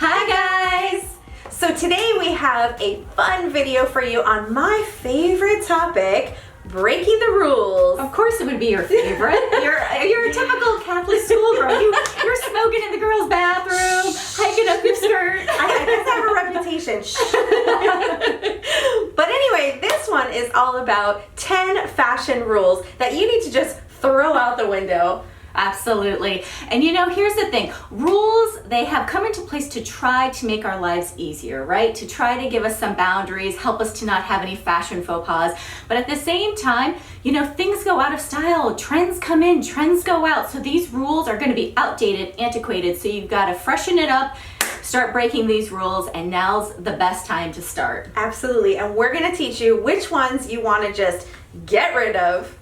Hi guys! So today we have a fun video for you on my favorite topic, breaking the rules. Of course it would be your favorite. You're a typical Catholic schoolgirl. You're smoking in the girls' bathroom, hiking up your skirt. I guess I have a reputation. But anyway, this one is all about 10 fashion rules that you need to just throw out the window. Absolutely. And you know, here's the thing. Rules, they have come into place to try to make our lives easier, right? To try to give us some boundaries, help us to not have any fashion faux pas. But at the same time, you know, things go out of style. Trends come in, trends go out. So these rules are going to be outdated, antiquated. So you've got to freshen it up, start breaking these rules, and now's the best time to start. Absolutely. And we're going to teach you which ones you want to just get rid of.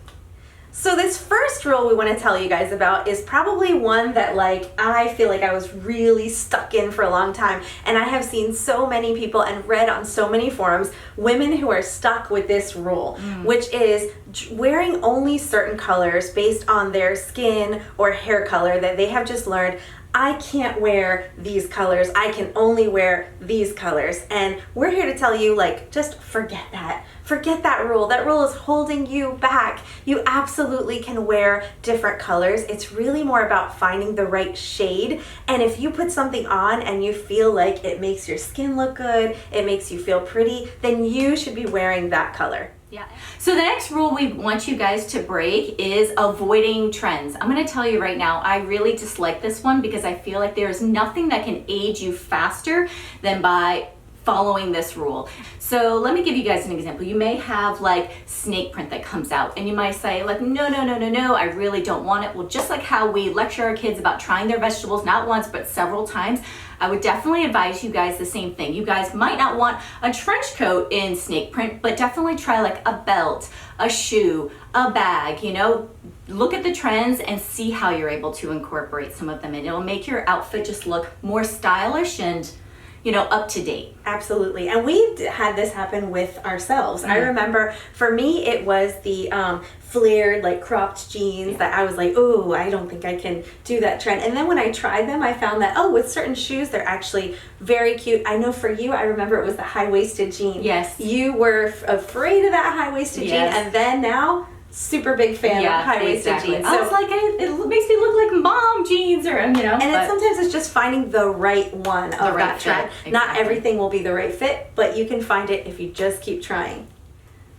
So this first rule we want to tell you guys about is probably one that I feel like I was really stuck in for a long time, and I have seen so many people and read on so many forums, women who are stuck with this rule, which is wearing only certain colors based on their skin or hair color that they have just learned. I can't wear these colors. I can only wear these colors. And we're here to tell you, just forget that. Forget that rule. That rule is holding you back. You absolutely can wear different colors. It's really more about finding the right shade. And if you put something on and you feel like it makes your skin look good, it makes you feel pretty, then you should be wearing that color. Yeah. So the next rule we want you guys to break is avoiding trends. I'm going to tell you right now, I really dislike this one because I feel like there's nothing that can age you faster than by following this rule. So let me give you guys an example. You may have snake print that comes out and you might say no, I really don't want it. Well, just like how we lecture our kids about trying their vegetables, not once, but several times, I would definitely advise you guys the same thing. You guys might not want a trench coat in snake print, but definitely try a belt, a shoe, a bag, look at the trends and see how you're able to incorporate some of them in. It'll make your outfit just look more stylish and up to date. Absolutely. And we've had this happen with ourselves. I remember for me, it was the flared, cropped jeans that I was oh, I don't think I can do that trend. And then when I tried them, I found that, with certain shoes, they're actually very cute. I know for you, I remember it was the high-waisted jean. Yes. You were afraid of that high-waisted jean, and then now, super big fan of high-waisted jeans. So, I was it makes me look like mom jeans And sometimes it's just finding the right one of that trend. Exactly. Not everything will be the right fit, but you can find it if you just keep trying.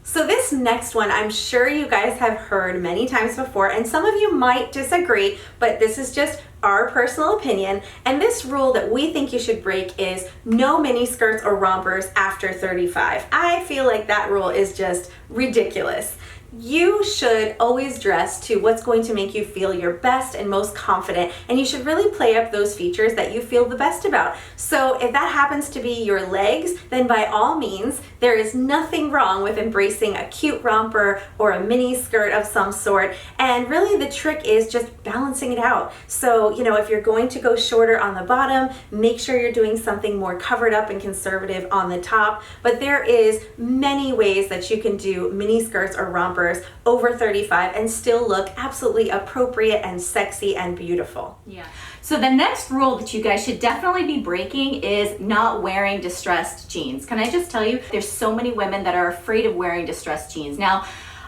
So this next one, I'm sure you guys have heard many times before, and some of you might disagree, but this is just our personal opinion. And this rule that we think you should break is no mini skirts or rompers after 35. I feel like that rule is just ridiculous. You should always dress to what's going to make you feel your best and most confident, and you should really play up those features that you feel the best about. So if that happens to be your legs, then by all means, there is nothing wrong with embracing a cute romper or a mini skirt of some sort. And really the trick is just balancing it out. So, if you're going to go shorter on the bottom, make sure you're doing something more covered up and conservative on the top. But there is many ways that you can do mini skirts or rompers over 35 and still look absolutely appropriate and sexy and beautiful. Yeah. So the next rule that you guys should definitely be breaking is not wearing distressed jeans. Can I just tell you, there's so many women that are afraid of wearing distressed jeans. Now,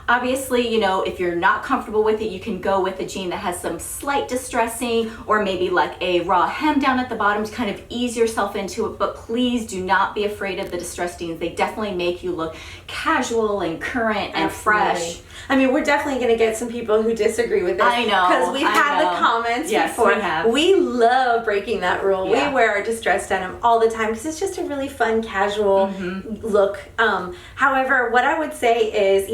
obviously, if you're not comfortable with it, you can go with a jean that has some slight distressing or maybe a raw hem down at the bottom to kind of ease yourself into it. But please do not be afraid of the distressed jeans. They definitely make you look casual and current and fresh. I mean, we're definitely going to get some people who disagree with this. I know. Because we've had the comments before. We have. We love breaking that rule. Yeah. We wear our distressed denim all the time because it's just a really fun, casual look. However, what I would say is,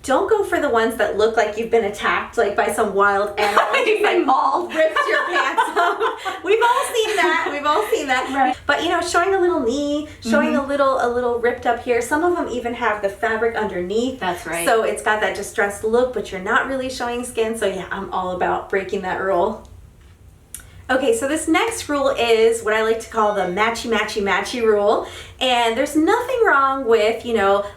don't go for the ones that look like you've been attacked by some wild animal. You've been mauled. Ripped your pants off. We've all seen that. We've all seen that. Right. But showing a little knee, showing a little ripped up here. Some of them even have the fabric underneath. That's right. So it's got that distressed look, but you're not really showing skin. So yeah, I'm all about breaking that rule. Okay, so this next rule is what I like to call the matchy, matchy, matchy rule. And there's nothing wrong with,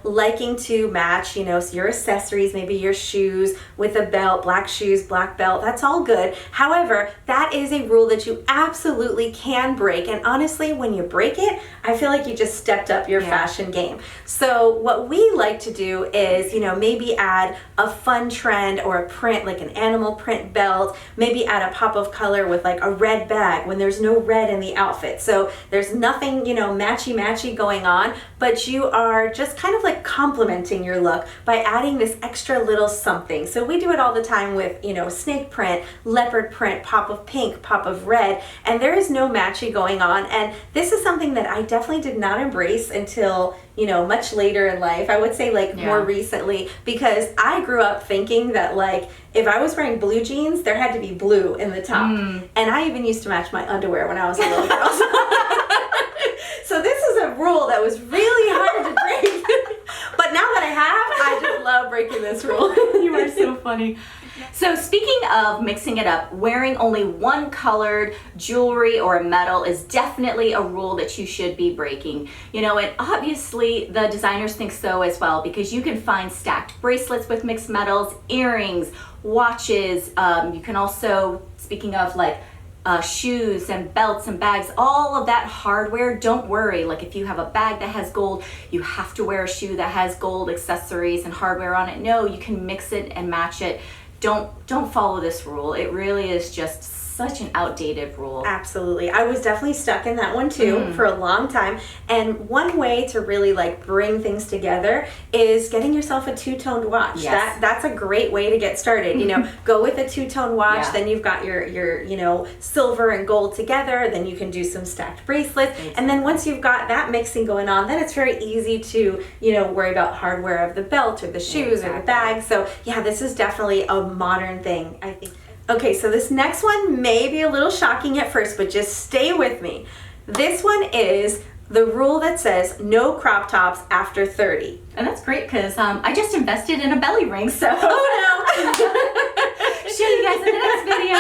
liking to match, so your accessories, maybe your shoes with a belt, black shoes, black belt, that's all good. However, that is a rule that you absolutely can break. And honestly, when you break it, I feel like you just stepped up your fashion game. So what we like to do is, maybe add a fun trend or a print, like an animal print belt, maybe add a pop of color with like a red bag when there's no red in the outfit. So there's nothing, matchy-matchy going on, but you are just kind of like complementing your look by adding this extra little something. So we do it all the time with, snake print, leopard print, pop of pink, pop of red, and there is no matchy going on. And this is something that I definitely did not embrace until much later in life. I would say more recently, because I grew up thinking that if I was wearing blue jeans, there had to be blue in the top. And I even used to match my underwear when I was a little girl. So this is a rule that was really hard to break. But now that I just love breaking this rule. You are so funny. So speaking of mixing it up, wearing only one colored jewelry or metal is definitely a rule that you should be breaking. And obviously the designers think so as well, because you can find stacked bracelets with mixed metals, earrings, watches. You can also, speaking of shoes and belts and bags, all of that hardware, don't worry. If you have a bag that has gold, you have to wear a shoe that has gold accessories and hardware on it. No, you can mix it and match it. Don't follow this rule. It really is just such an outdated rule. Absolutely. I was definitely stuck in that one too for a long time. And one way to really bring things together is getting yourself a two-toned watch. Yes. That's a great way to get started. Go with a two-tone watch, then you've got your silver and gold together, then you can do some stacked bracelets. Exactly. And then once you've got that mixing going on, then it's very easy to, worry about hardware of the belt or the shoes or the bag. So yeah, this is definitely a modern thing, I think. Okay, so this next one may be a little shocking at first, but just stay with me. This one is the rule that says no crop tops after 30. And that's great, because I just invested in a belly ring, so show you guys in the next video.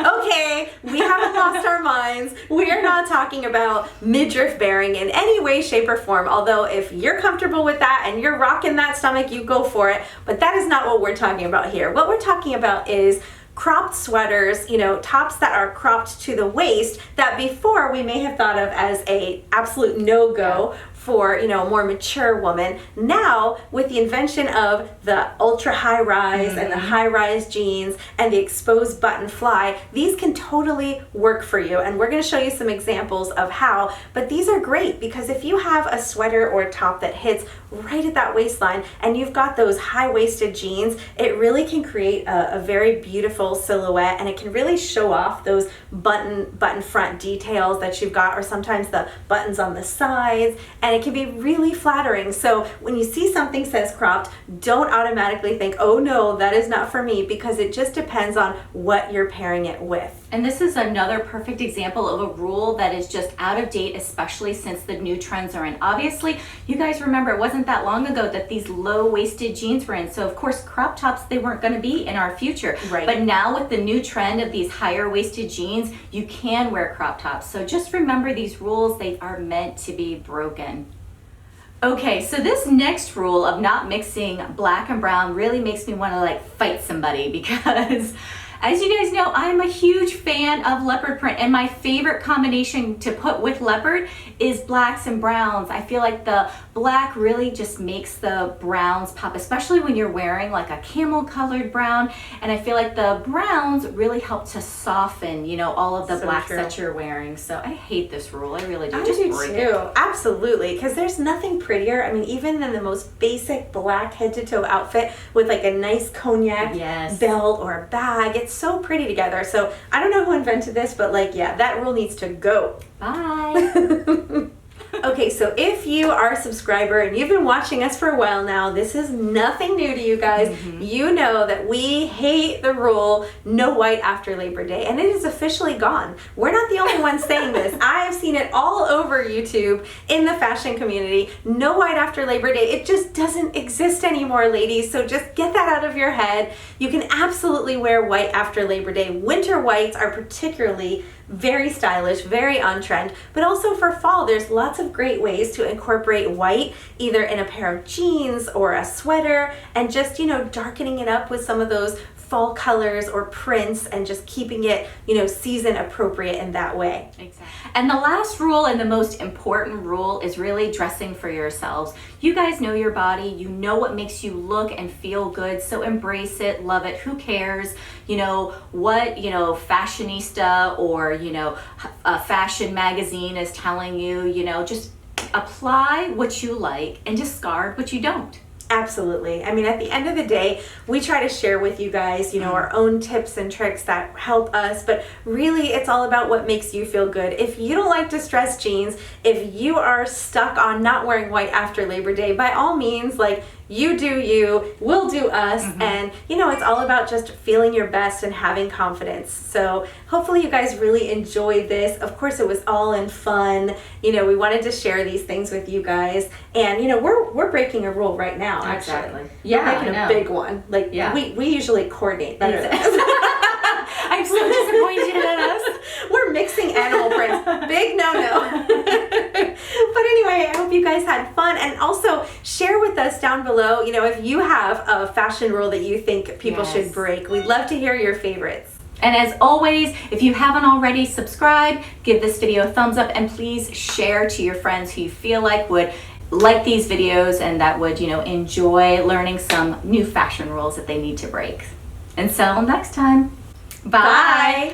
Okay, we haven't lost our minds. We are not talking about midriff bearing in any way, shape, or form. Although if you're comfortable with that and you're rocking that stomach, you go for it. But that is not what we're talking about here. What we're talking about is cropped sweaters, tops that are cropped to the waist that before we may have thought of as a absolute no-go for, a more mature woman. Now, with the invention of the ultra high rise and the high rise jeans and the exposed button fly, these can totally work for you. And we're going to show you some examples of how, but these are great because if you have a sweater or a top that hits right at that waistline and you've got those high-waisted jeans, it really can create a very beautiful silhouette, and it can really show off those button front details that you've got, or sometimes the buttons on the sides, and it can be really flattering. So when you see something says cropped, don't automatically think, oh no, that is not for me, because it just depends on what you're pairing it with. And this is another perfect example of a rule that is just out of date, especially since the new trends are in. Obviously, you guys remember it wasn't that long ago that these low-waisted jeans were in. So of course, crop tops, they weren't going to be in our future. Right. But now with the new trend of these higher-waisted jeans, you can wear crop tops. So just remember these rules, they are meant to be broken. Okay, so this next rule of not mixing black and brown really makes me want to fight somebody, because as you guys know, I'm a huge fan of leopard print, and my favorite combination to put with leopard is blacks and browns. I feel like the black really just makes the browns pop, especially when you're wearing a camel colored brown, and I feel like the browns really help to soften, all of the blacks that you're wearing. So I hate this rule. I really do. I Just do break too. it. Absolutely, because there's nothing prettier. I mean, even in the most basic black head to toe outfit with a nice cognac belt or a bag, it's so pretty together. So I don't know who invented this, but that rule needs to go. Bye. Okay, so if you are a subscriber and you've been watching us for a while now, this is nothing new to you guys. You know that we hate the rule no white after Labor Day, and it is officially gone. We're not the only ones saying this. I have seen seen it all over YouTube in the fashion community. No white after Labor Day. It just doesn't exist anymore, ladies. So just get that out of your head. You can absolutely wear white after Labor Day. Winter whites are particularly very stylish, very on trend, but also for fall, there's lots of great ways to incorporate white, either in a pair of jeans or a sweater, and just, you know, darkening it up with some of those fall colors or prints and just keeping it, you know, season appropriate in that way. Exactly. And the last rule and the most important rule is really dressing for yourselves. You guys know your body, you know what makes you look and feel good, so embrace it, love it. Who cares, you know, what, you know, fashionista or, you know, a fashion magazine is telling you, you know, just apply what you like and discard what you don't. Absolutely. I mean, at the end of the day, we try to share with you guys, you know, our own tips and tricks that help us, but really it's all about what makes you feel good. If you don't like distressed jeans, if you are stuck on not wearing white after Labor Day, by all means, like, you do you, we'll do us, and you know, it's all about just feeling your best and having confidence. So hopefully you guys really enjoyed this. Of course, it was all in fun. You know, we wanted to share these things with you guys, and you know, we're breaking a rule right now. Actually, Exactly. we're making a big one. Like, Yeah. we usually coordinate better than this. I'm so disappointed in us. We're mixing animal prints. Big no-no. But anyway, I hope you guys had fun, and also share with us down below, you know, if you have a fashion rule that you think people should break. We'd love to hear your favorites. And as always, if you haven't already, subscribe, give this video a thumbs up, and please share to your friends who you feel like would like these videos and that would, you know, enjoy learning some new fashion rules that they need to break. Until next time, bye.